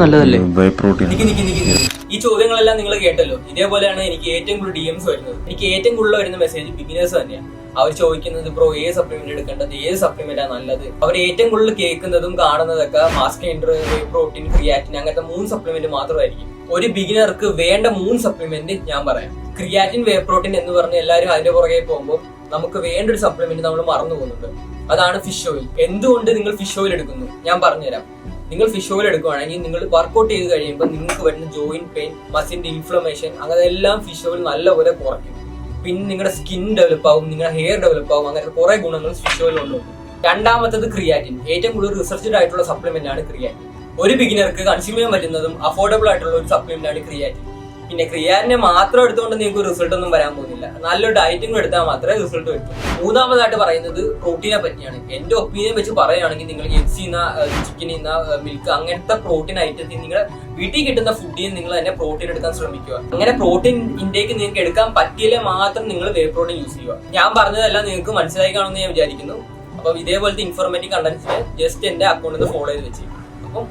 നല്ലതല്ലേ? ഈ ചോദ്യങ്ങളെല്ലാം നിങ്ങൾ കേട്ടല്ലോ. ഇതേപോലെയാണ് എനിക്ക് ഏറ്റവും കൂടുതൽ DMs വരുന്നത്. എനിക്ക് ഏറ്റവും കൂടുതൽ വരുന്ന മെസ്സേജ് ബിഗിനേഴ്സ് തന്നെയാണ്. അവർ ചോദിക്കുന്നത് ബ്രോ ഏത് സപ്ലിമെന്റ് എടുക്കേണ്ടത്, ഏത് സപ്ലിമെന്റാ നല്ലത്. അവർ ഏറ്റവും കൂടുതൽ കേൾക്കുന്നതും കാണുന്നതൊക്കെ മാസ് ഗെയിനർ, വേ പ്രോട്ടീൻ, ക്രിയാറ്റിൻ അങ്ങനത്തെ 3 സപ്ലിമെന്റ് മാത്രമായിരിക്കും. ഒരു ബിഗിനർക്ക് വേണ്ട 3 സപ്ലിമെന്റ് ഞാൻ പറയാം. ക്രിയാറ്റിൻ, വേ പ്രോട്ടീൻ എന്ന് പറഞ്ഞ് എല്ലാവരും അതിന്റെ പുറകെ പോകുമ്പോൾ നമുക്ക് വേണ്ട ഒരു സപ്ലിമെന്റ് നമ്മൾ മറന്നു പോകുന്നുണ്ട്. അതാണ് ഫിഷ് ഓയിൽ. എന്തുകൊണ്ട് നിങ്ങൾ ഫിഷ് ഓയിൽ എടുക്കുന്നു ഞാൻ പറഞ്ഞുതരാം. നിങ്ങൾ ഫിഷ് ഓയിൽ എടുക്കുകയാണെങ്കിൽ നിങ്ങൾ വർക്ക്ഔട്ട് ചെയ്ത് കഴിയുമ്പോൾ നിങ്ങൾക്ക് വരുന്ന ജോയിന്റ് പെയിൻ, മസിലിന്റെ ഇൻഫ്ലമേഷൻ അങ്ങനെ എല്ലാം ഫിഷ് ഓയിൽ നല്ലപോലെ കുറയ്ക്കും. പിന്നെ നിങ്ങളുടെ സ്കിൻ ഡെവലപ്പ് ആവും, നിങ്ങളുടെ ഹെയർ ഡെവലപ്പ് ആവും. അങ്ങനത്തെ കുറെ ഗുണങ്ങൾ ഫിഷ് ഓയിൽ ഉണ്ട്. രണ്ടാമത്തത് ക്രിയാറ്റിൻ. ഏറ്റവും കൂടുതൽ റിസർച്ച്ഡ് ആയിട്ടുള്ള സപ്ലിമെന്റ് ആണ് ക്രിയാറ്റിൻ. ഒരു ബിഗിനർക്ക് കൺസ്യൂം ചെയ്യാൻ പറ്റുന്നതും അഫോർഡബിൾ ആയിട്ടുള്ള ഒരു സപ്ലിമെന്റ് ആണ് ക്രിയാറ്റിൻ. പിന്നെ ക്രിയാറ്റിനെ മാത്രം എടുത്തുകൊണ്ട് നിങ്ങൾക്ക് റിസൾട്ട് ഒന്നും വരാൻ പോകുന്നില്ല. നല്ലൊരു ഡയറ്റിംഗ് എടുത്താൽ മാത്രമേ റിസൾട്ട് വരൂ. മൂന്നാമതായിട്ട് പറയുന്നത് പ്രോട്ടീനെ പറ്റിയാണ്. എന്റെ ഒപ്പീനിയൻ വെച്ച് പറയുകയാണെങ്കിൽ നിങ്ങൾ എഗ്സിന്ന്, ചിക്കനിന്ന്, മിൽക്ക് അങ്ങനത്തെ പ്രോട്ടീൻ ഐറ്റത്തിൽ നിങ്ങൾ വീട്ടിൽ കിട്ടുന്ന ഫുഡിൽ നിങ്ങൾ തന്നെ പ്രോട്ടീൻ എടുക്കാൻ ശ്രമിക്കുക. അങ്ങനെ പ്രോട്ടീൻ ഇൻടേക്ക് നിങ്ങൾക്ക് എടുക്കാൻ പറ്റിയാലേ മാത്രം നിങ്ങൾ വേ പ്രോട്ടീൻ യൂസ് ചെയ്യുക. ഞാൻ പറഞ്ഞതെല്ലാം നിങ്ങൾക്ക് മനസ്സിലായി കാണുമെന്ന് ഞാൻ വിചാരിക്കുന്നു. അപ്പം ഇതേപോലത്തെ ഇൻഫോർമേറ്റീവ് കണ്ടന്റ്സിന് ജസ്റ്റ് എന്റെ അക്കൗണ്ടിൽ നിന്ന് ഫോളോ ചെയ്ത് വെച്ച്. അപ്പം